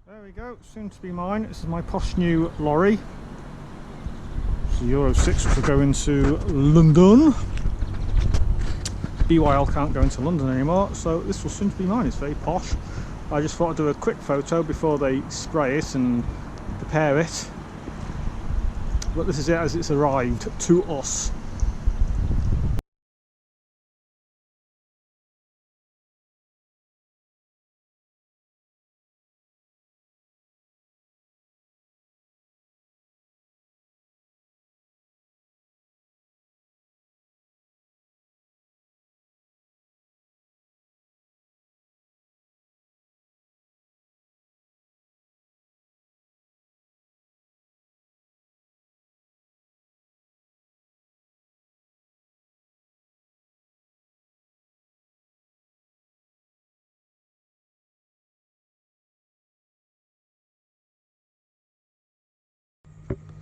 There we go, soon to be mine. This is my posh new lorry. It's a Euro 6 which will go into London. BYL can't go into London anymore, so this will soon to be mine. It's very posh. I just thought I'd do a quick photo before they spray it and prepare it. But this is it as it's arrived to us.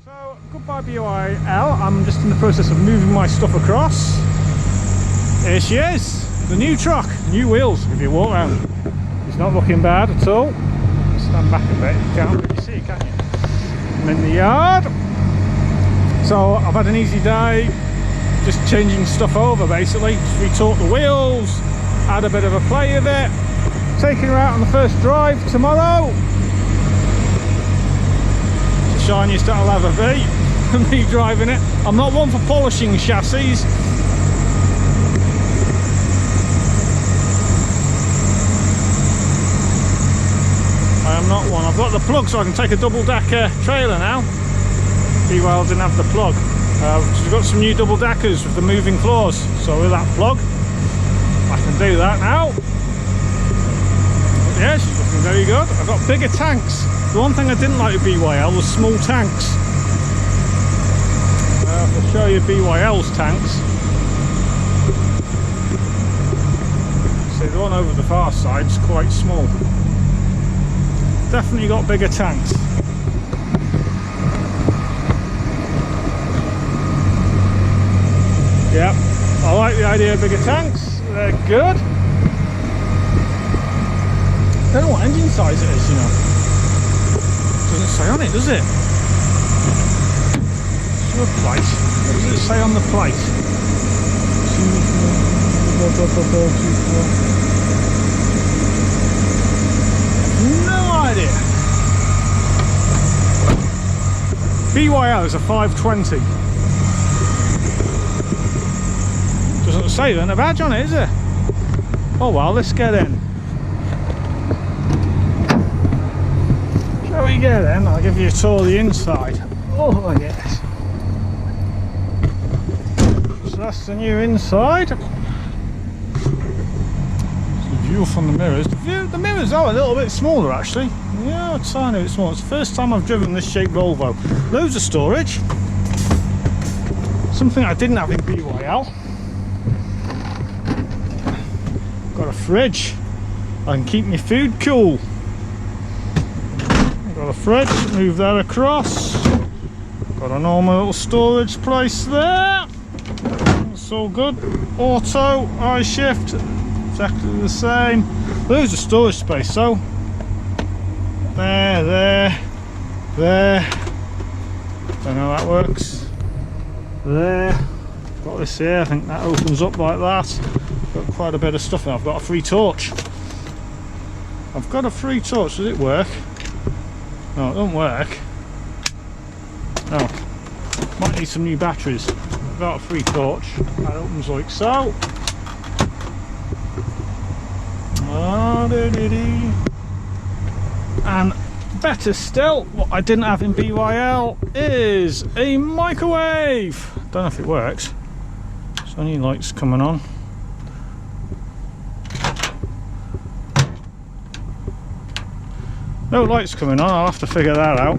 So, goodbye BYL, I'm just in the process of moving my stuff across. Here she is, the new truck, new wheels if you walk around. It's not looking bad at all. Stand back a bit, you can't really see, can you? I'm in the yard. So I've had an easy day, just changing stuff over basically. Just retort the wheels, had a bit of a play with it. Taking her out on the first drive tomorrow. Shiniest that'll ever be, me driving it. I'm not one for polishing chassis. I am not one. I've got the plug so I can take a double-decker trailer now. BYL didn't have the plug. We've got some new double-deckers with the moving floors, so with that plug I can do that now. But yeah, she's looking very good. I've got bigger tanks. The one thing I didn't like with BYL was small tanks. I'll show you BYL's tanks. See, the one over the far side is quite small. Definitely got bigger tanks. Yep, I like the idea of bigger tanks. They're good. I don't know what engine size it is, you know. Doesn't say on it, does it? It's a plate. What does it say on the plate? No idea. BYL is a 520. Doesn't say then a badge on it, is it? Oh well, let's get in. Shall we get in? I'll give you a tour of the inside. Oh yes. So that's the new inside. The view from the mirrors. The mirrors are a little bit smaller actually. Yeah, a tiny bit smaller. It's the first time I've driven this shape Volvo. Loads of storage. Something I didn't have in BYL. Got a fridge. I can keep my food cool. Got a fridge, move that across. Got a normal little storage place there. It's all good. Auto, I shift, exactly the same. There's a storage space, so there. Don't know how that works. There. Got this here, I think that opens up like that. Got quite a bit of stuff in. I've got a free torch. I've got a free torch, does it work? No, it don't work. No. Might need some new batteries. I've got a free torch. That opens like so. And better still, what I didn't have in BYL is a microwave. Don't know if it works. There's only lights coming on. No lights coming on, I'll have to figure that out.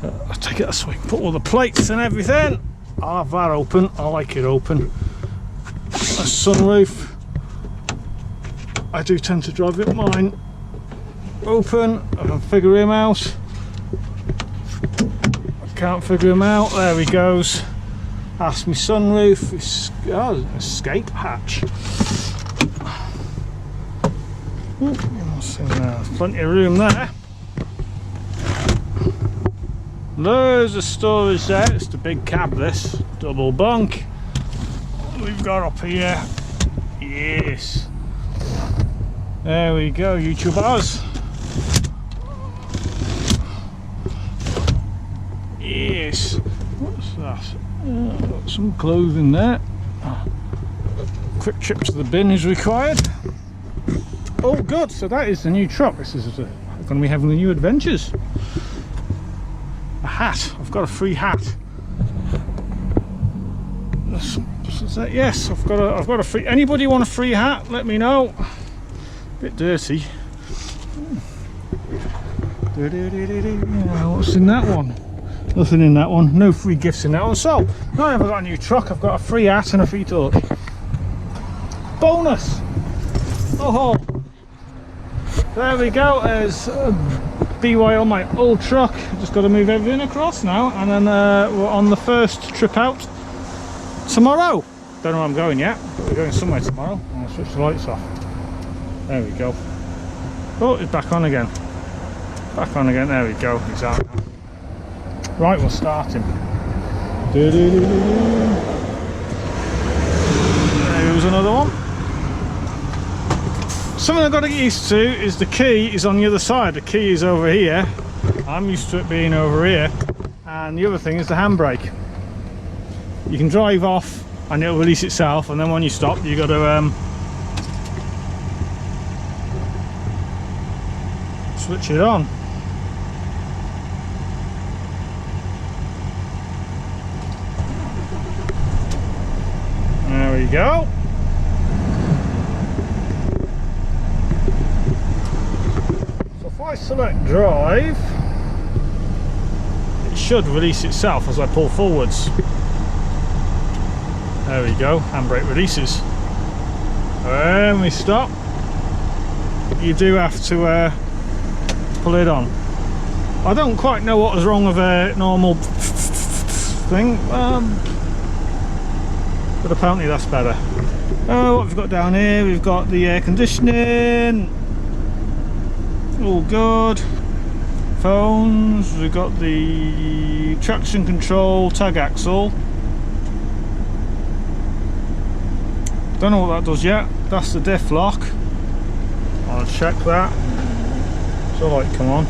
I'll take it this way, put all the plates and everything. I'll have that open, I like it open. A sunroof. I do tend to drive it mine open. I can figure him out. I can't figure him out, there he goes. That's my sunroof. Escape hatch. What's in there? There's plenty of room there. Loads of storage there. It's the big cab, this double bunk. We've got up here. Yes. There we go, YouTubers. Yes. What's that? Got some clothing there. Quick trip to the bin is required. Oh good, so that is the new truck. This is going to be having the new adventures. A hat. I've got a free hat. Yes, I've got a free. Anybody want a free hat? Let me know. Bit dirty. What's in that one? Nothing in that one. No free gifts in that one. So now I've got a new truck. I've got a free hat and a free torch. Bonus. Oh, there we go. There's BY on my old truck. Just got to move everything across now, and then we're on the first trip out tomorrow. Don't know where I'm going yet, but we're going somewhere tomorrow. I'm going to switch the lights off. There we go. Oh, it's back on again. Back on again. There we go. He's out now. Right, we'll start him. There's another one. Something I've got to get used to is the key is on the other side. The key is over here. I'm used to it being over here. And the other thing is the handbrake. You can drive off and it'll release itself, and then when you stop you got to switch it on. There we go. So if I select drive, it should release itself as I pull forwards. There we go, handbrake releases. When we stop, you do have to pull it on. I don't quite know what was wrong with a normal thing, but apparently that's better. Oh, what have we got down here? We've got the air conditioning. All good. Phones. We've got the traction control tag axle. Don't know what that does yet. That's the diff lock. I'll check that. There's a light come on.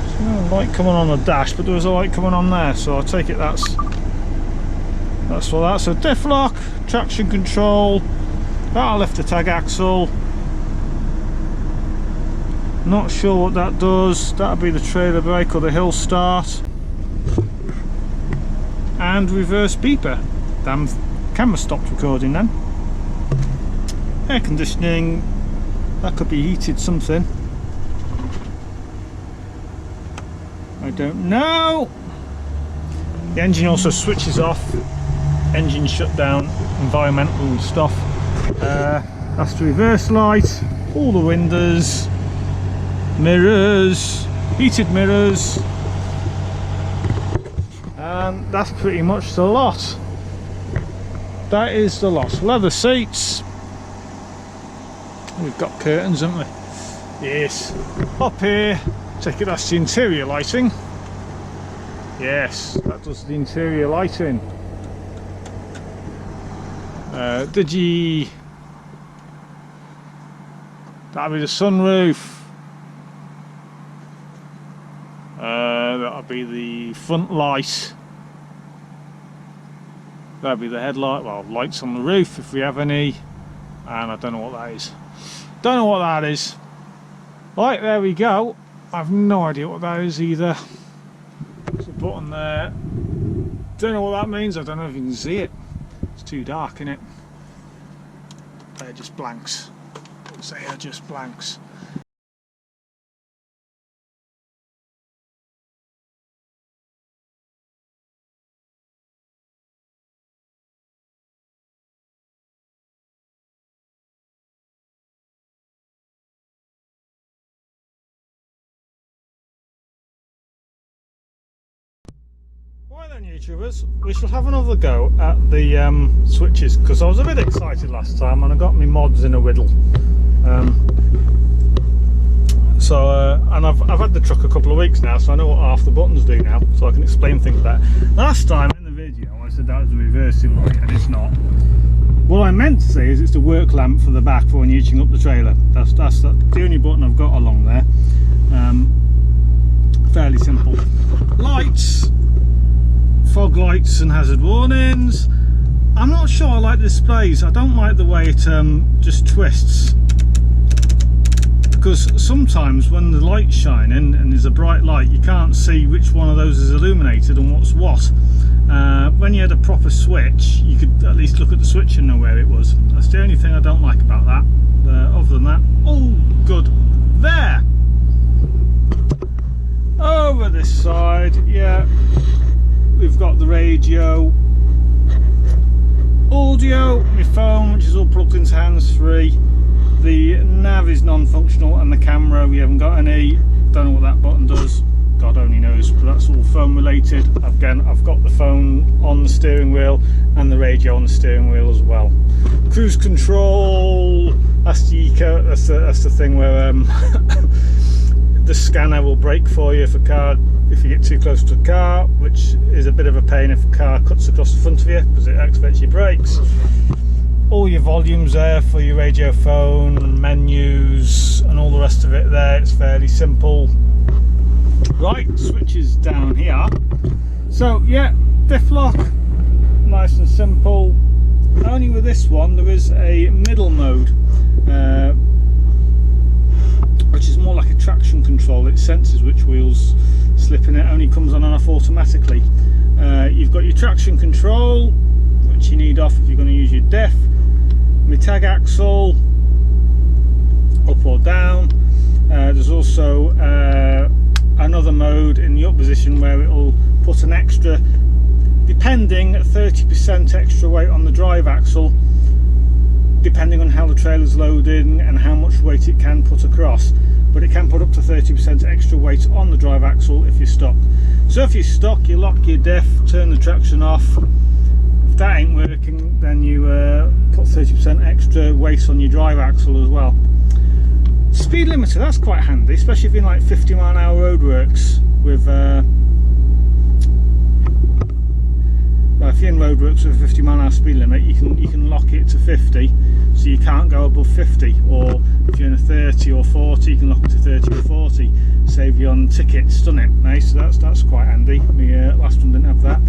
There's no light coming on the dash, but there was a light coming on there, so I take it that's what that's. So diff lock, traction control. That'll lift the tag axle. Not sure what that does. That'll be the trailer brake or the hill start. And reverse beeper. Damn. Camera stopped recording then. Air conditioning, that could be heated something. I don't know. The engine also switches off. Engine shutdown, environmental stuff. That's the reverse light, all the windows, mirrors, heated mirrors, and that's pretty much the lot. That is the lot. Leather seats. We've got curtains, haven't we? Yes. Up here, take it, that's the interior lighting. Yes, that does the interior lighting. Digi. That'll be the sunroof. That'll be the front light. That'll be the headlight, well, lights on the roof if we have any, and I don't know what that is. Don't know what that is. Right, there we go. I've no idea what that is either. There's a button there. Don't know what that means. I don't know if you can see it. It's too dark, isn't it? They're just blanks. They are just blanks. Right then, YouTubers, we shall have another go at the switches, because I was a bit excited last time and I got my mods in a whittle. So and I've had the truck a couple of weeks now, so I know what half the buttons do now, so I can explain things better. Last time in the video I said that was a reversing light, and it's not. What I meant to say is it's the work lamp for the back for when you're hitching up the trailer. That's the only button I've got along there. Fairly simple. Lights, fog lights and hazard warnings. I'm not sure I like the displays. I don't like the way it just twists, because sometimes when the light's shining and there's a bright light, you can't see which one of those is illuminated and what's what. When you had a proper switch, you could at least look at the switch and know where it was. That's the only thing I don't like about that. Other than that, all good there. Over this side, yeah, we've got the radio, audio, my phone, which is all plugged into hands-free. The nav is non-functional, and the camera, we haven't got any. Don't know what that button does, God only knows, but that's all phone related. Again, I've got the phone on the steering wheel and the radio on the steering wheel as well. Cruise control, that's the thing where the scanner will brake for you if you get too close to a car, which is a bit of a pain if a car cuts across the front of you, because it activates your brakes. All your volumes there for your radio, phone, menus and all the rest of it there. It's fairly simple. Right, switches down here. So yeah, diff lock, nice and simple. Only with this one there is a middle mode, which is more like a traction control. It senses which wheels slip in. It only comes on and off automatically. You've got your traction control, which you need off if you're going to use your diff. My tag axle, up or down. There's also another mode in the up position where it will put an extra, depending, 30% extra weight on the drive axle, depending on how the trailer's loaded and how much weight it can put across. But it can put up to 30% extra weight on the drive axle if you're stuck. So if you're stuck, you lock your diff, turn the traction off. If that ain't working, then you put 30% extra weight on your drive axle as well. Speed limiter, that's quite handy, especially if you're in like 50-mile-an-hour roadworks with well, if you're in roadworks with a 50-mile-an-hour speed limit, you can lock it to 50, so you can't go above 50. Or if you're in a 30 or 40, you can lock it to 30 or 40, save you on tickets, doesn't it? Nice, so that's quite handy. My last one didn't have that.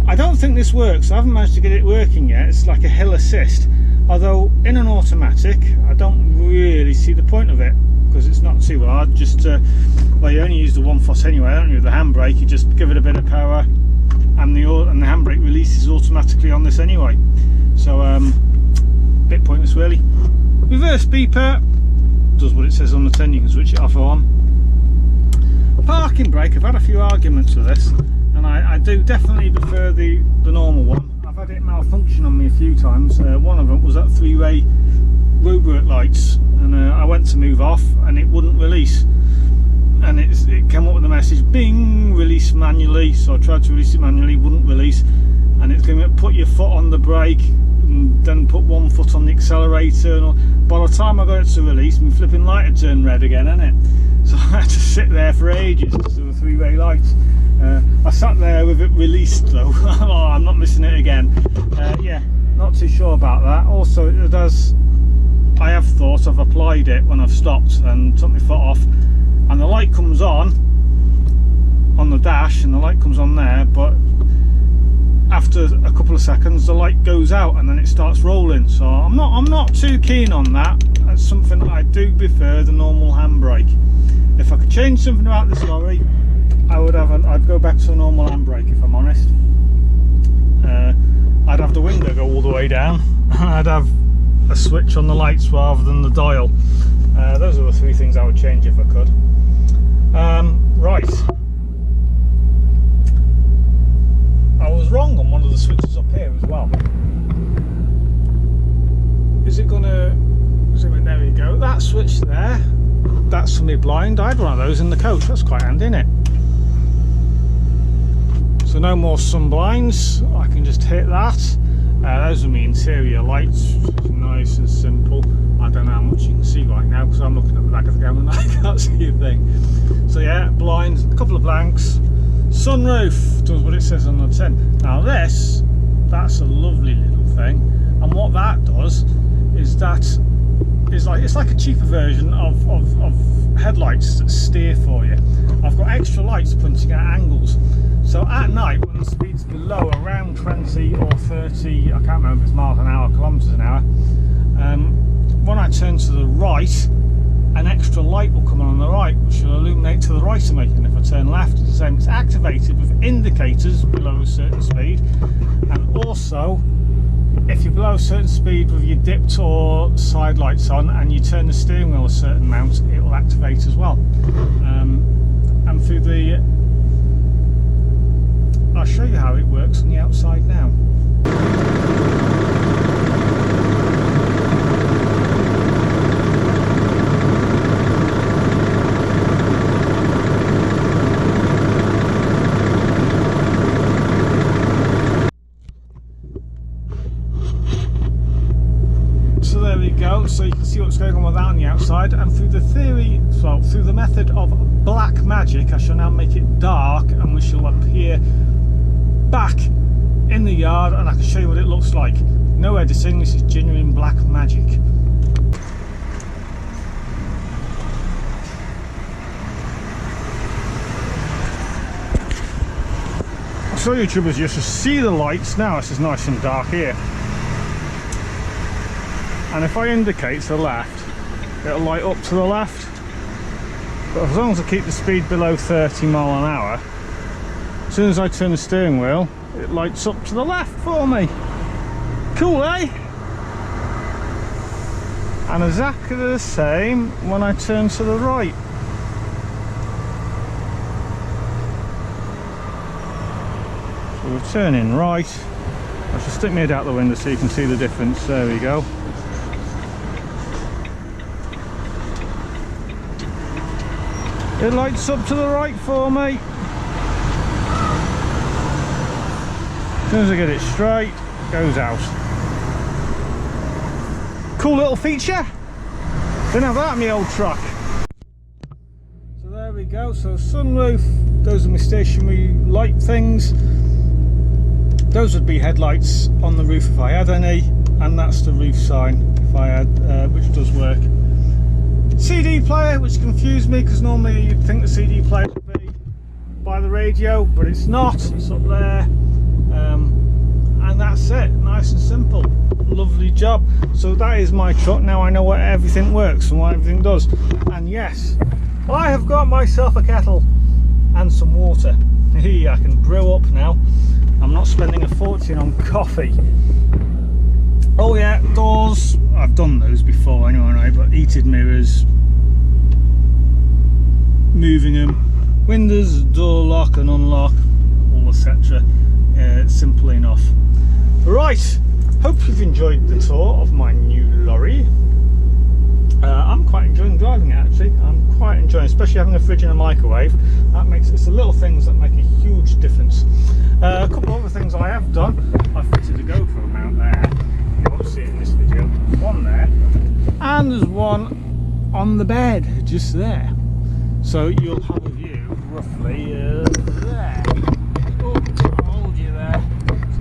I don't think this works. I haven't managed to get it working yet. It's like a hill assist, although in an automatic I don't really see the point of it, because it's not too hard. Just well, you only use the 1 foot anyway, don't you? With the handbrake, you just give it a bit of power, and the handbrake releases automatically on this anyway. So bit pointless really. Reverse beeper does what it says on the tin. You can switch it off or on. Parking brake, I've had a few arguments with this, and I do definitely prefer the normal one. I've had it malfunction on me a few times. One of them was at 3-way roadwork lights, and I went to move off and it wouldn't release, and it came up with a message, bing, release manually. So I tried to release it manually, wouldn't release, and it's going to put your foot on the brake and then put 1 foot on the accelerator, and by the time I got it to release, my flipping light had turned red again, innit? So I had to sit there for ages because there were 3-way lights. I sat there with it released though. Oh, I'm not missing it again. Yeah, not too sure about that. Also, it does, I have thought I've applied it when I've stopped and took my foot off, and the light comes on the dash and the light comes on there, but after a couple of seconds the light goes out and then it starts rolling. So I'm not too keen on that. That's something that I do prefer, the normal handbrake. If I could change something about this lorry, I'd go back to a normal handbrake, if I'm honest. I'd have the window go all the way down, and I'd have a switch on the lights rather than the dial. Those are the 3 things I would change if I could. Right, I was wrong on one of the switches up here as well. Is it gonna zoom in? There we go. That switch there, that's for me blind. I had one of those in the coach. That's quite handy, isn't it? So no more sun blinds. I can just hit that. Those are my interior lights, nice and simple. I don't know how much you can see right now because I'm looking at the back of the camera and I can't see a thing. So yeah, blinds, a couple of blanks, sunroof, does what it says on the tin. Now that's a lovely little thing, and what that does is it's like a cheaper version of headlights that steer for you. I've got extra lights pointing at angles, so at night when the speed's below around 20 or 30, I can't remember if it's miles an hour, kilometers an hour, when I turn to the right, an extra light will come on the right which will illuminate to the right of me, and if I turn left it's the same. It's activated with indicators below a certain speed, and also if you're below a certain speed with your dipped or side lights on and you turn the steering wheel a certain amount, it will activate as well. And through the, I'll show you how it works on the outside now. So you can see what's going on with that on the outside, and through the through the method of black magic, I shall now make it dark and we shall appear back in the yard, and I can show you what it looks like. No editing, this is genuine black magic. So YouTubers, you should see the lights now. This is nice and dark here. And if I indicate to the left, it'll light up to the left. But as long as I keep the speed below 30 miles an hour, as soon as I turn the steering wheel, it lights up to the left for me. Cool, eh? And exactly the same when I turn to the right. So we're turning right. I should stick my head out the window so you can see the difference. There we go. It lights up to the right for me. As soon as I get it straight, it goes out. Cool little feature. Didn't have that in my old truck. So there we go. So sunroof, those are my stationary light things. Those would be headlights on the roof if I had any, and that's the roof sign if I had, which does work. CD player, which confused me because normally you'd think the CD player would be by the radio, but it's not, it's up there. And that's it, nice and simple, lovely job. So that is my truck. Now I know where everything works and what everything does. And yes, I have got myself a kettle and some water. I can brew up now. I'm not spending a fortune on coffee. Oh yeah, doors, I've done those before anyway, but heated mirrors, moving them, windows, door lock and unlock, all etc. Simple enough. Right, hope you've enjoyed the tour of my new lorry. I'm quite enjoying driving it actually. I'm quite enjoying, especially having a fridge and a microwave. That makes it's the little things that make a huge difference. A couple of other things I have done. I've fitted a GoPro mount there. You won't see it in this video. One there, and there's one on the bed just there. So you'll have a view roughly there. Oh, I'll hold you there.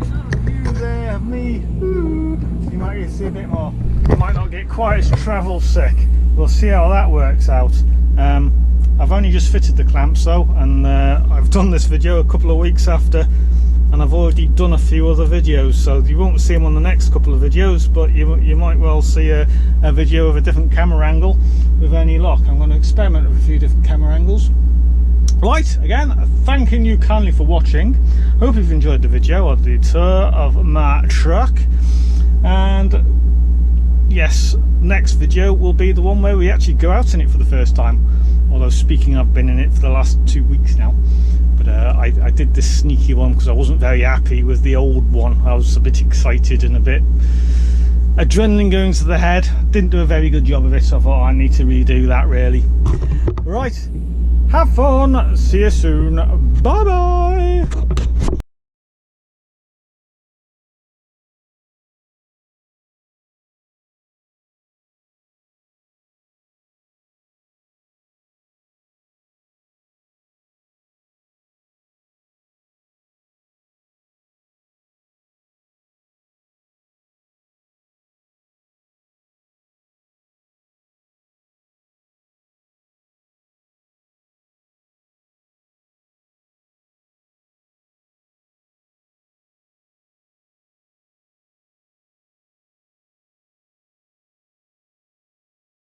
So a view there of me. Ooh. You might get to see a bit more. You might not get quite as travel sick. We'll see how that works out. I've only just fitted the clamps though, and I've done this video a couple of weeks after, and I've already done a few other videos, so you won't see them on the next couple of videos, but you might well see a video of a different camera angle with any luck. I'm going to experiment with a few different camera angles. Right, again, thanking you kindly for watching. Hope you've enjoyed the video of the tour of my truck, and yes, next video will be the one where we actually go out in it for the first time. Although speaking, I've been in it for the last 2 weeks now. But I did this sneaky one because I wasn't very happy with the old one. I was a bit excited and a bit adrenaline going to the head. Didn't do a very good job of it, so I thought I need to redo that really. Right, have fun, see you soon, bye bye.